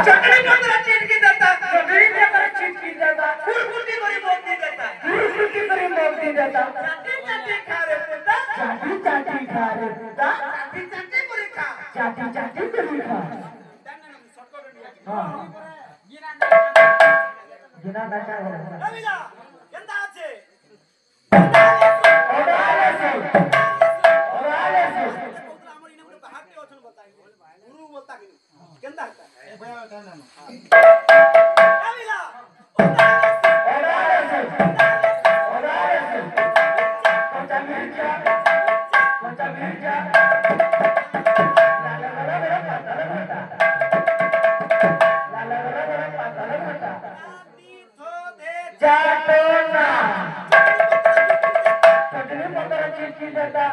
चटनी पतरा चिटकी देता चटनी पतरा चिटकी देता फुरफुटी करी बोलती देता फुरफुटी करी बोलती देता चाटी चाटी खा रे पुता चाटी चाटी खा रे पुता चाटी चाटी करी खा चाटी चाटी करी खा हां गिना डाटा है रविला केंदा আছে ओडाले से ओडाले से पुत्र हमर इने गुटे बाहर के अछन बताई गुरु बोलता कि केंदा है भया केंदा रविला ओडाले से ओडाले से कोचा मिर्चा जाटोना चटनी पतरा चिटकी देता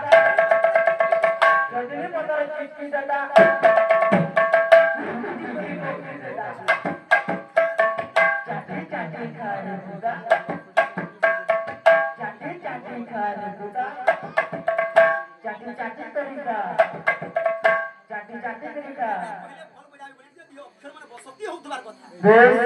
चटनी पतरा चिटकी देता चाटी चाटी खा रे बुदा चाटी चाटी खा रे बुदा चाटी चाटी करिका चाटी चाटी करिका पहले फोन बजाई बोली दियो अक्षर माने बसती होतबार कथा बेस